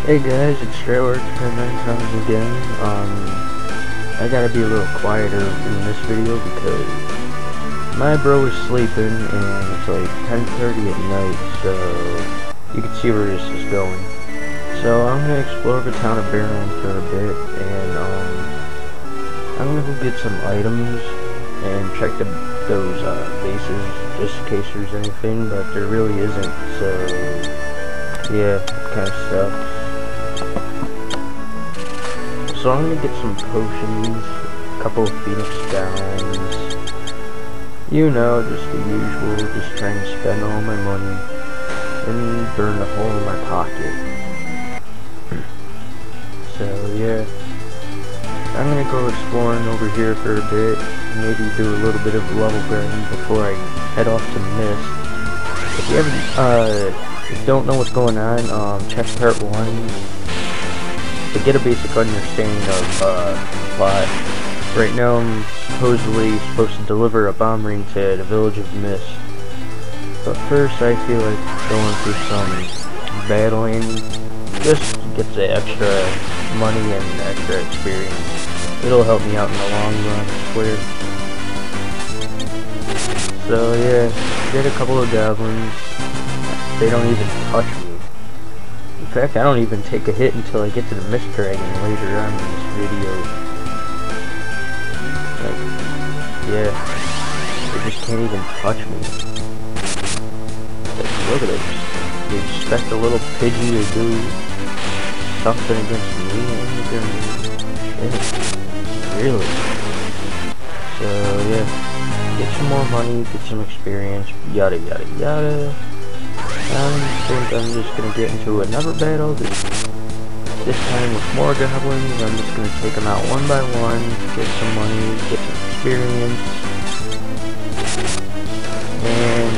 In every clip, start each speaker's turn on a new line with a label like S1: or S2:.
S1: Hey guys, it's Trailer 10 times again. I gotta be a little quieter in this video because my bro is sleeping and it's like 10:30 at night, so you can see where this is going. So I'm gonna explore the town of Barron for a bit, and I'm gonna go get some items and check those bases just in case there's anything, but there really isn't. So yeah, kind of sucks. So I'm gonna get some potions, a couple of Phoenix Downs, you know, just the usual, just trying to spend all my money and burn a hole in my pocket. So yeah, I'm gonna go exploring over here for a bit, maybe do a little bit of level grinding before I head off to Mist. If you haven't, don't know what's going on, check part 1. To get a basic understanding of the plot. Right now I'm supposedly supposed to deliver a bomb ring to the village of Mist. But first I feel like going through some battling just to get the extra money and extra experience. It'll help me out in the long run, I swear. So yeah, get a couple of goblins. They don't even touch me. In fact, I don't even take a hit until I get to the Mist Dragon later on in this video. Like, yeah, they just can't even touch me. Like, look at it. They expect a little Pidgey to do something against me, and they're gonna shit. Really? So, yeah, get some more money, get some experience, yada yada yada. I think I'm just gonna get into another battle, this time with more goblins. I'm just gonna take them out one by one, get some money, get some experience, and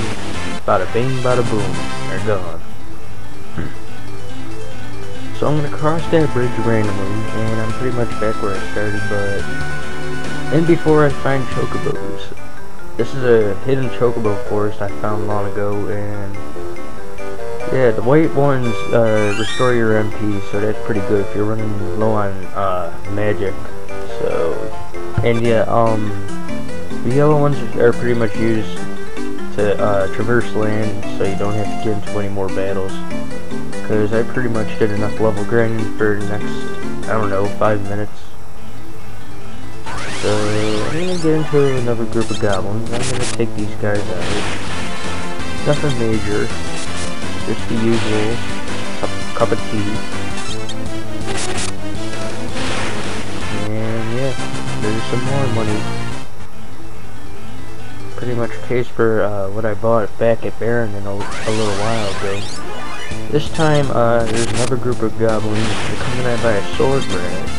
S1: bada bing bada boom, they're gone. So I'm gonna cross that bridge randomly, and I'm pretty much back where I started, and before I find chocobos. This is a hidden chocobo forest I found long ago, and yeah, the white ones restore your MP, so that's pretty good if you're running low on magic. So, and yeah, the yellow ones are pretty much used to traverse land, so you don't have to get into any more battles. Because I pretty much did enough level grinding for the next, I don't know, 5 minutes. So I'm gonna get into another group of goblins. I'm gonna take these guys out. Nothing major. Just the usual cup of tea. And yeah, there's some more money. Pretty much pays for what I bought back at Barron a little while ago. This time there's another group of goblins. They're coming at by a sword rat.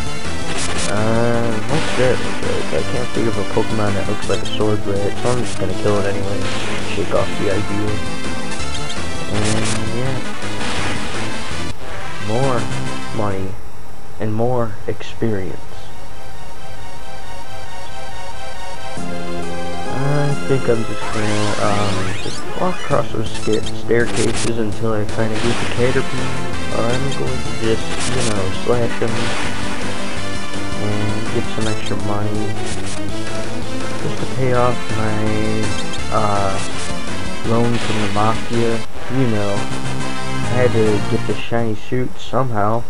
S1: What's that look like? I can't think of a Pokemon that looks like a sword rat, so I'm just gonna kill it anyway. Shake off the idea. And yeah, more money and more experience. I think I'm just gonna just walk across those staircases until I find a group of Caterpillars. I'm going to just, you know, slash them and get some extra money just to pay off my loan from the Mafia. You know, I had to get the shiny suit somehow,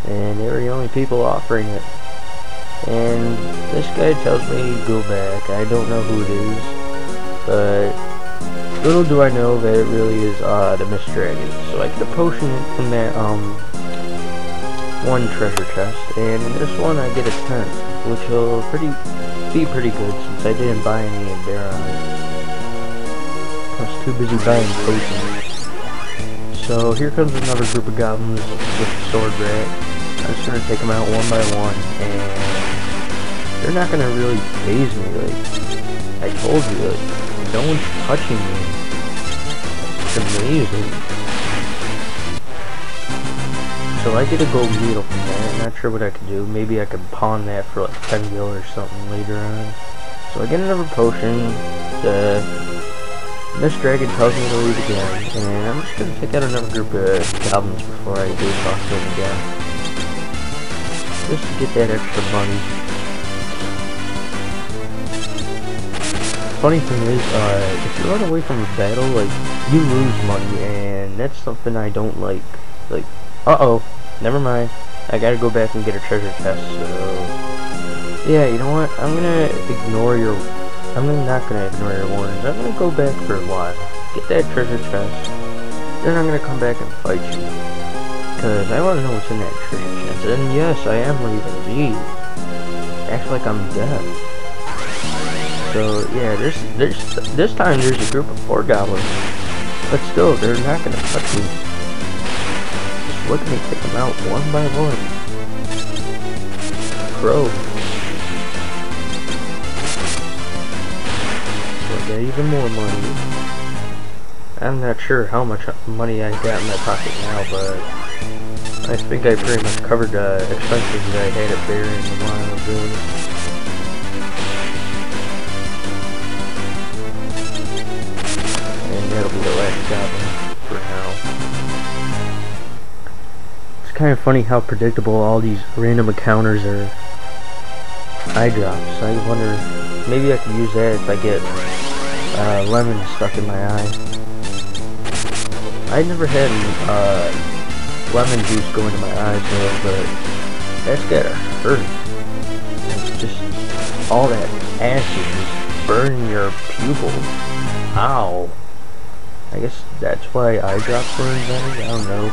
S1: and they were the only people offering it. And this guy tells me go back. I don't know who it is, but little do I know that it really is the Mist Dragon. So I get a potion from that one treasure chest, and in this one I get a tent, which will be pretty good since I didn't buy any in Barron. I was too busy buying potions. So here comes another group of goblins with the sword rat. I'm just gonna take them out one by one, and they're not gonna really faze me. Like I told you, like no one's touching me. It's amazing. So I get a gold needle from that. I'm not sure what I could do. Maybe I could pawn that for like 10 gil or something later on. So I get another potion. Miss Dragon tells me to leave again, and I'm just gonna take out another group of goblins before I do talk to him again. Just to get that extra money. Funny thing is, if you run away from a battle, like, you lose money, and that's something I don't like. Like, uh-oh, never mind. I gotta go back and get a treasure chest, so... Yeah, you know what? I'm not gonna ignore your warnings. I'm gonna go back for a while, get that treasure chest, then I'm gonna come back and fight you. Because I wanna know what's in that treasure chest. And yes, I am leaving. Jeez. Act like I'm dead. So, yeah, this time there's a group of 4 goblins. But still, they're not gonna touch me. Just look at me take them out one by one. Crow. So I got even more money. I'm not sure how much money I got in my pocket now, but I think I pretty much covered expenses that I had at Bear in a while ago. That'll be the last goblin for now. It's kind of funny how predictable all these random encounters are. Eye drops. I wonder, maybe I could use that if I get lemon stuck in my eye. I never had lemon juice go into my eyes though, but that's gotta hurt. It's just all that acid just burning your pupils. Ow. I guess that's why eye drops were invented, I don't know.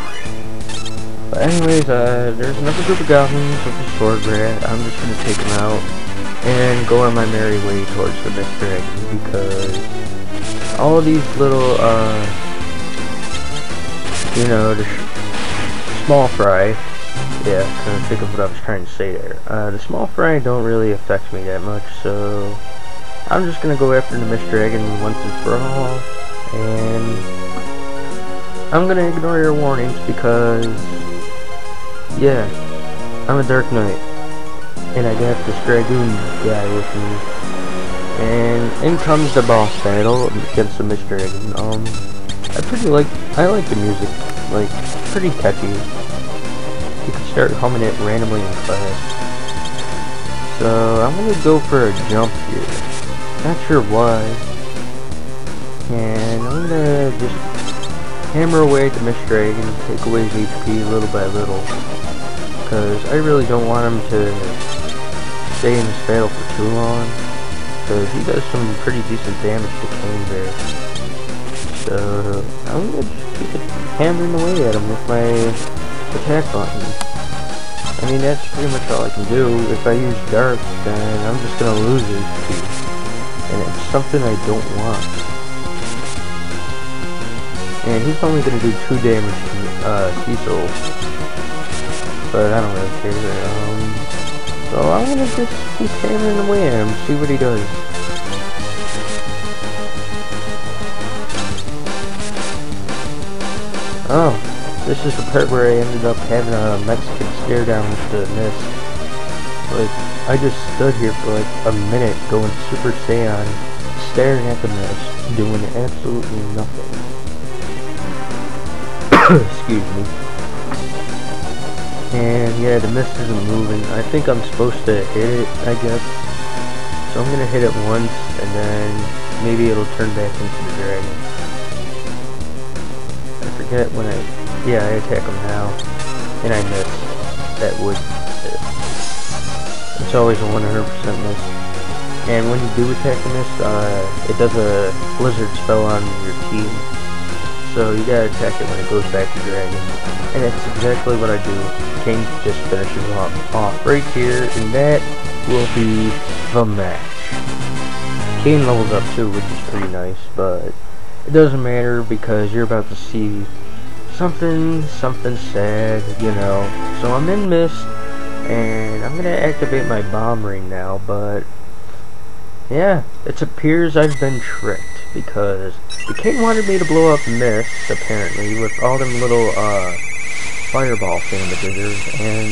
S1: But anyways, there's another group of goblins with a sword rat. I'm just gonna take them out and go on my merry way towards the Mist Dragon, because all of these little, you know, the small fry, yeah, couldn't think of what I was trying to say there. The small fry don't really affect me that much, so I'm just gonna go after the Mist Dragon once and for all. And I'm gonna ignore your warnings because, yeah, I'm a Dark Knight, and I got this Dragoon guy with me. And in comes the boss battle against the Mist Dragon. I like the music, like, pretty catchy. You can start humming it randomly in class. So I'm gonna go for a jump here. Not sure why. And I'm gonna just hammer away at the Mist Dragon, take away his HP little by little, because I really don't want him to stay in this battle for too long, because he does some pretty decent damage to Cane Bear. So I'm gonna just keep hammering away at him with my attack button. I mean, that's pretty much all I can do. If I use Dark, then I'm just gonna lose HP, and it's something I don't want. And he's only going to do 2 damage to Cecil, but I don't really care. So I'm going to just keep hammering away at him, see what he does. Oh, this is the part where I ended up having a Mexican stare down with the Mist. Like, I just stood here for like a minute going Super Saiyan, staring at the Mist, doing absolutely nothing. Excuse me. And yeah, the Mist isn't moving. I think I'm supposed to hit it, I guess. So I'm gonna hit it once, and then maybe it'll turn back into the dragon. I forget when yeah, I attack him now, and I miss. That would hit. It's always a 100% miss. And when you do attack the Mist, it does a blizzard spell on your team. So you gotta attack it when it goes back to dragon. And that's exactly what I do. King just finishes off right here, and that will be the match. Kane levels up too, which is pretty nice, but it doesn't matter because you're about to see something sad, you know. So I'm in Mist, and I'm gonna activate my bomb ring now, but yeah, it appears I've been tricked, because the king wanted me to blow up Mist, apparently, with all them little, fireball thingamajigers, and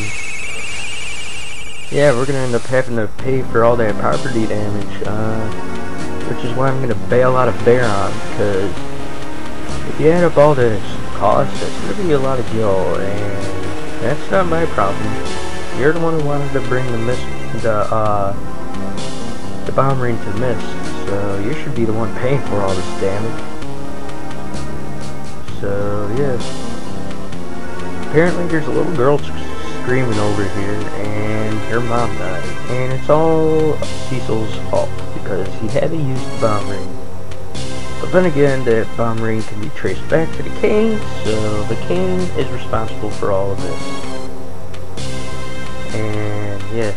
S1: yeah, we're gonna end up having to pay for all that property damage. which is why I'm going to bail out of Baron, because if you add up all this cost, that's going to be a lot of gil, and that's not my problem. You're the one who wanted to bring the bomb ring to Mist, so you should be the one paying for all this damage. So yeah, apparently there's a little girl screaming over here, and her mom died, and it's all Cecil's fault because he had to use the bomb ring. But then again, that bomb ring can be traced back to the king, so the king is responsible for all of this. And yeah,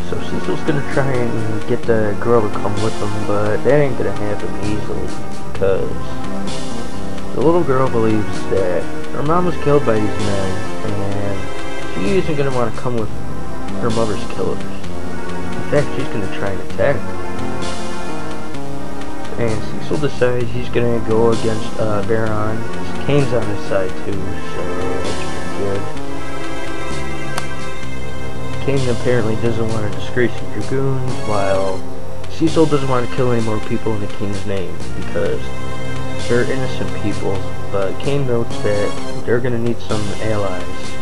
S1: so Cecil's gonna try and get the girl to come with him, but that ain't gonna happen easily, because the little girl believes that her mom was killed by these men, and she isn't gonna want to come with her mother's killers. In fact, she's gonna try and attack them. And Cecil decides he's gonna go against Baron. Kane's on his side too, so that's pretty good. Kane apparently doesn't want to disgrace the Dragoons, while Cecil doesn't want to kill any more people in the King's name, because they're innocent people, but Kane notes that they're gonna need some allies.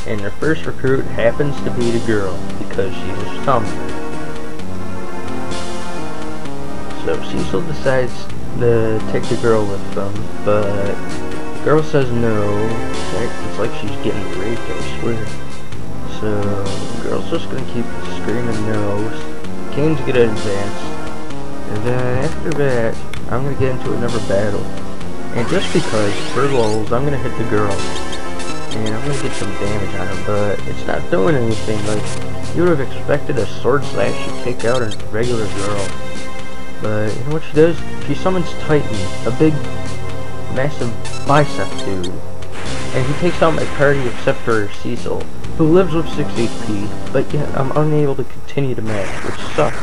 S1: And their first recruit happens to be the girl, because she's a stumper. So Cecil decides to take the girl with them, but the girl says no. It's like she's getting raped, I swear. So the girl's just gonna keep screaming no. Kane's gonna advance, and then after that, I'm gonna get into another battle. And just because, for lulz, I'm gonna hit the girl, and I'm gonna get some damage on her, but it's not doing anything. Like, you would have expected a sword slash to take out a regular girl. But you know what she does? She summons Titan, a big, massive bicep dude. And he takes out my party except for Cecil, who lives with 6 HP, but yet I'm unable to continue the match, which sucks.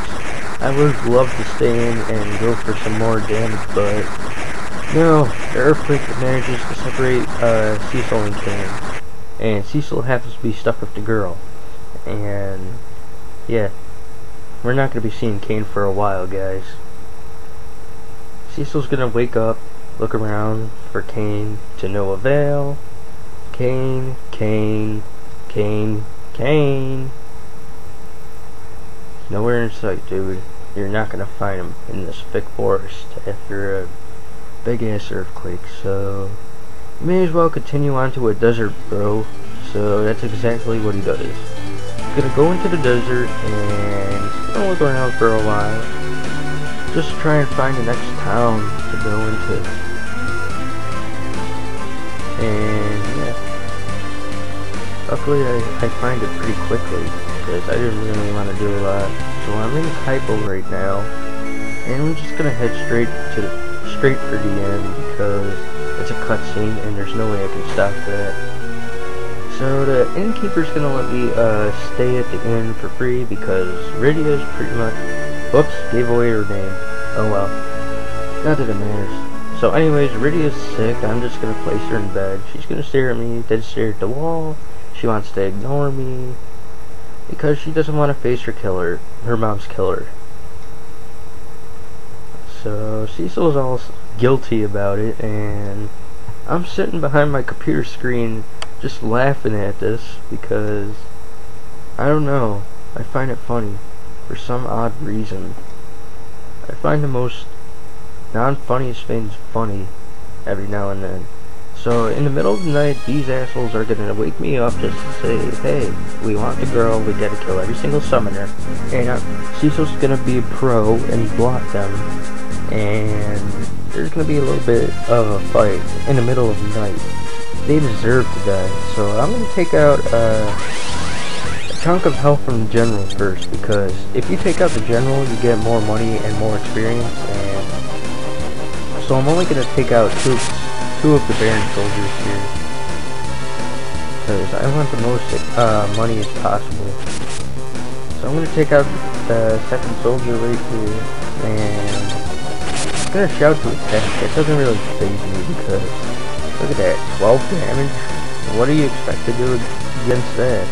S1: I would have loved to stay in and go for some more damage, but no, the Earthquake manages to separate Cecil and Kane. And Cecil happens to be stuck with the girl. And yeah, we're not going to be seeing Kane for a while, guys. Cecil's gonna wake up, look around for Kane, to no avail. Kane, Kane, Kane, Kane. Nowhere in sight, dude. You're not gonna find him in this thick forest after a big ass earthquake, so you may as well continue on to a desert, bro. So that's exactly what he does. He's gonna go into the desert and he's gonna look around for a while. Just try and find the next town to go into. And yeah, luckily I find it pretty quickly, because I didn't really want to do a lot. So I'm in Hypo right now, and I'm just gonna head straight for the end, because it's a cutscene and there's no way I can stop that. So the innkeeper's gonna let me stay at the inn for free, because Rydia's pretty much... Whoops, gave away her name. Oh well. Not that it matters. So anyways, Rydia's sick. I'm just gonna place her in bed. She's gonna stare at me, then stare at the wall. She wants to ignore me, because she doesn't want to face her killer, her mom's killer. So Cecil's all guilty about it, and I'm sitting behind my computer screen just laughing at this, because I don't know, I find it funny for some odd reason. I find the most non-funniest things funny every now and then. So in the middle of the night, these assholes are gonna wake me up just to say, hey, we want the girl, we gotta kill every single summoner. And Cecil's gonna be a pro and block them, and there's gonna be a little bit of a fight in the middle of the night. They deserve to die. So I'm gonna take out a chunk of health from the general first, because if you take out the general, you get more money and more experience. And so I'm only gonna take out two of the Baron soldiers here, because I want the most money as possible. So I'm gonna take out the second soldier right here, and I'm gonna shout to attack. It doesn't really faze me, because look at that, 12 damage. What do you expect to do against that?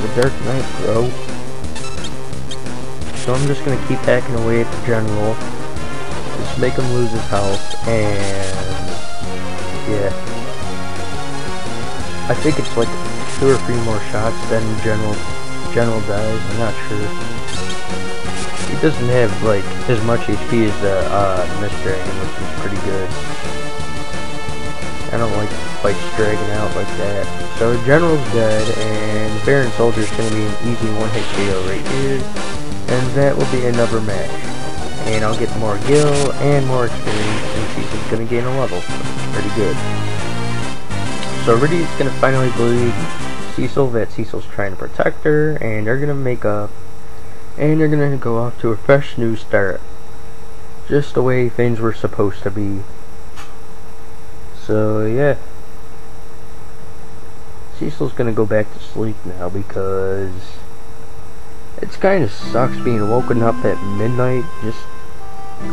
S1: The Dark Knight, bro. So so I'm just gonna keep hacking away at the general. Just make him lose his health, and yeah. I think it's like 2 or 3 more shots, then general dies. I'm not sure. He doesn't have like as much HP as the Mist Dragon, which is pretty good. I don't like fights dragging out like that. So General's dead, and the Baron Soldier's gonna be an easy 1-hit KO right here, and that will be another match. And I'll get more gil and more experience, and Cecil's gonna gain a level. Pretty good. So Riddy's gonna finally believe Cecil that Cecil's trying to protect her, and they're gonna make up, and they're gonna go off to a fresh new start, just the way things were supposed to be. So yeah, Cecil's gonna go back to sleep now because it's kind of sucks being woken up at midnight.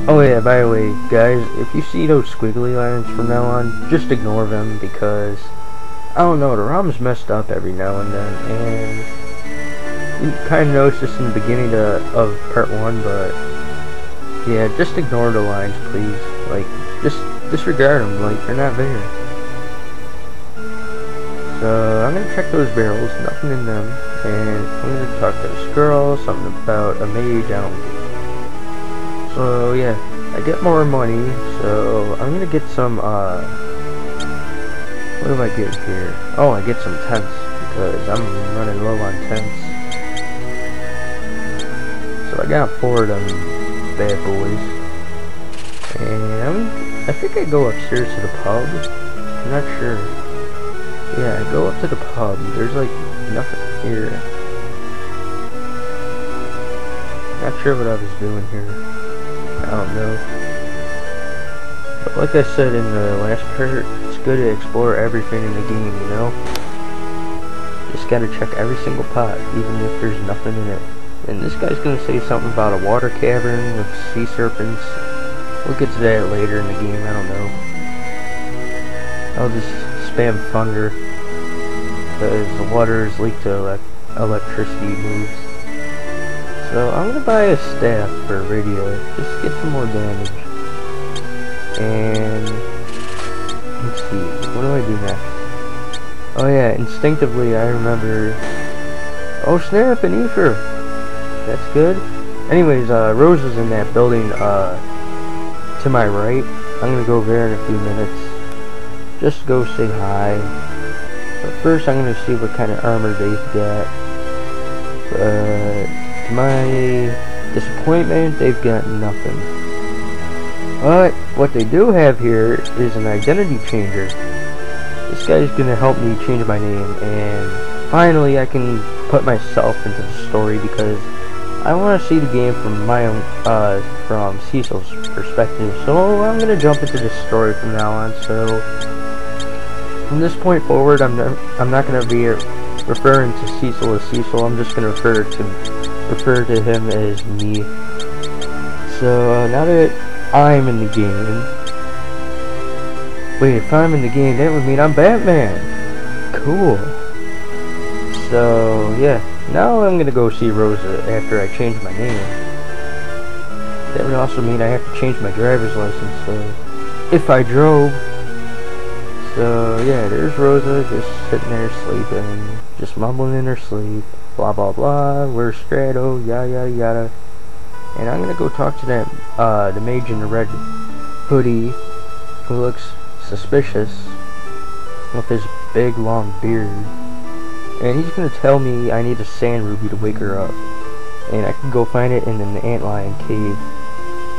S1: Oh yeah, by the way, guys, if you see those squiggly lines from now on, just ignore them because I don't know, the ROM's messed up every now and then, and you kind of noticed this in the beginning of part 1, but yeah, just ignore the lines, please. Like, just disregard them, like they're not there. So I'm gonna check those barrels, nothing in them, and I'm gonna talk to this girl, something about a mage, I don't get. So yeah, I get more money, so I'm gonna get some, what do I get here? Oh, I get some tents, because I'm running low on tents. So I got 4 of them bad boys. And I think I go upstairs to the pub. I'm not sure. Yeah, I go up to the pub. There's like nothing here. Not sure what I was doing here. I don't know. But like I said in the last part, it's good to explore everything in the game, you know? Just gotta check every single pot, even if there's nothing in it. And this guy's gonna say something about a water cavern with sea serpents. We'll get to that later in the game, I don't know. I'll just spam thunder, because the water is leaked to electricity moves. So I'm gonna buy a staff for radio, just get some more damage. And let's see, what do I do next? Oh yeah, instinctively I remember. Oh snap, an ether. That's good. Anyways, Rose is in that building to my right. I'm gonna go there in a few minutes. Just go say hi. But first I'm gonna see what kind of armor they've got. But to my disappointment, they've got nothing. But what they do have here is an identity changer. This guy's gonna help me change my name, and finally I can put myself into the story because I want to see the game from my own, from Cecil's perspective. So I'm gonna jump into this story from now on. So from this point forward, I'm not gonna be referring to Cecil as Cecil. I'm just gonna refer to him as me. So now that I'm in the game. Wait, if I'm in the game, that would mean I'm Batman. Cool. So yeah, now I'm gonna go see Rosa after I change my name. That would also mean I have to change my driver's license, so if I drove. So yeah, there's Rosa just sitting there sleeping, just mumbling in her sleep, blah blah blah, where's Strato, yada yada yada. And I'm gonna go talk to that the mage in the red hoodie who looks suspicious with his big long beard. And he's gonna tell me I need a sand ruby to wake her up. And I can go find it in an antlion cave.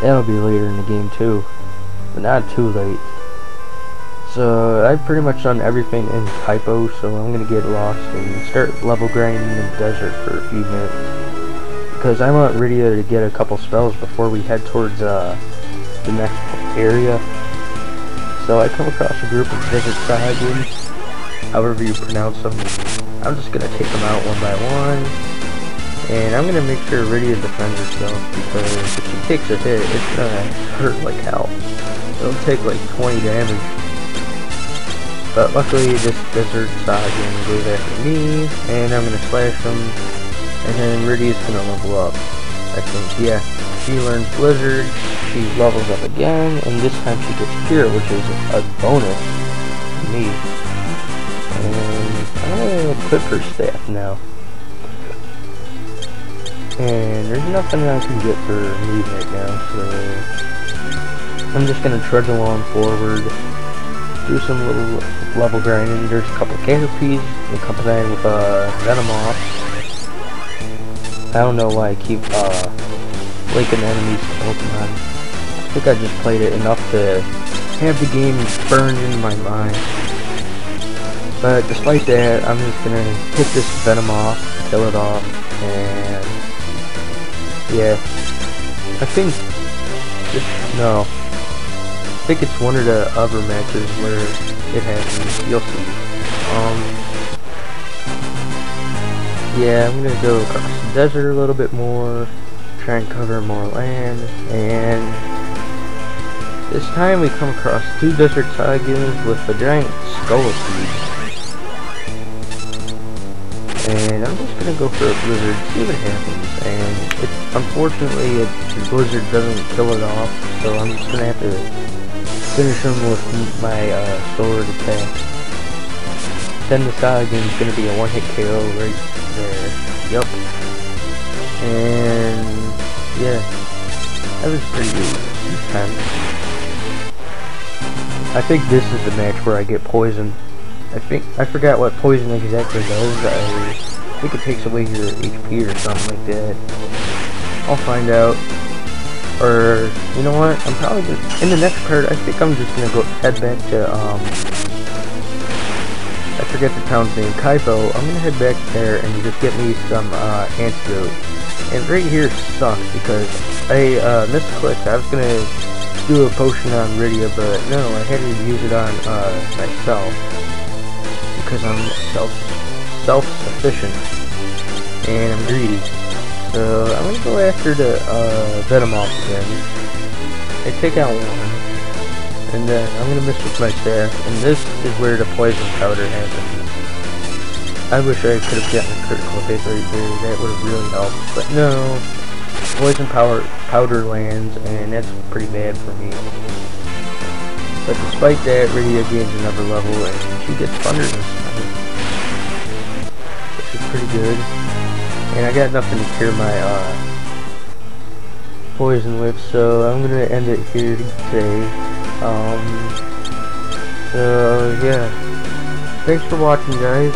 S1: That'll be later in the game too. But not too late. So I've pretty much done everything in typo, so I'm gonna get lost and start level grinding in the desert for a few minutes. Because I want Rydia to get a couple spells before we head towards the next area. So I come across a group of desert Sahagins, however you pronounce them. I'm just gonna take them out one by one, and I'm gonna make sure Rydia defends herself, because if she takes a hit, it's gonna hurt like hell. It'll take like 20 damage. But luckily this desert Sahagin goes after me, and I'm gonna slash him. And then Rydia's gonna level up. I I think, yeah. She learns Blizzard, she levels up again, and this time she gets Cure, which is a bonus to me. And I'm gonna equip her staff now. And there's nothing I can get for me right now, so I'm just gonna trudge along forward, do some little level grinding. There's a couple Caterpies, and combined with Venomoth. I don't know why I keep linking enemies to Pokemon. I think I just played it enough to have the game burned into my mind. But despite that, I'm just gonna hit this Venomoth, kill it off, and yeah, I think I think it's one of the other matches where it happens. You'll see. Yeah, I'm gonna go across the desert a little bit more, try and cover more land, and this time we come across 2 desert sagas with a giant Scolipede. And I'm just gonna go for a Blizzard, see what happens. And unfortunately, the Blizzard doesn't kill it off, so I'm just gonna have to finish him with my sword attack. Then the Saga's gonna be a one-hit KO right there. Yup. And yeah, that was pretty good this time. I think this is the match where I get poisoned. I forgot what poison exactly does. I think it takes away your HP or something like that. I'll find out. Or, you know what? I'm probably just, in the next part, I think I'm just gonna go head back to, I forget the town's name, Kaipo. I'm gonna head back there and just get me some, antidote. And right here sucks because I, misclicked. I was gonna do a potion on Rydia, but no, I had to use it on, myself. Because I'm self-sufficient. And I'm greedy. So, I'm gonna go after the, Venomoth again. I take out one. And then I'm gonna miss with my staff. And this is where the poison powder happens. I wish I could have gotten a critical hit right there. That would have really helped. But no. Poison powder lands, and that's pretty bad for me. But despite that, Rydia gains another level, and she gets Thunder this time. Which is pretty good. And I got nothing to cure my, poison with, so I'm gonna end it here today. So, yeah. Thanks for watching, guys.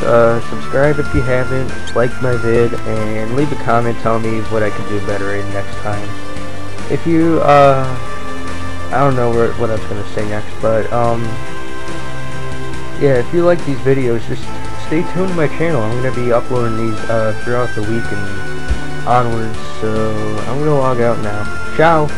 S1: Subscribe if you haven't, like my vid, and leave a comment telling me what I can do better in next time. If you, I don't know what I was gonna say next, but, yeah, if you like these videos, just stay tuned to my channel. I'm gonna be uploading these, throughout the week and onwards, so I'm gonna log out now. Ciao!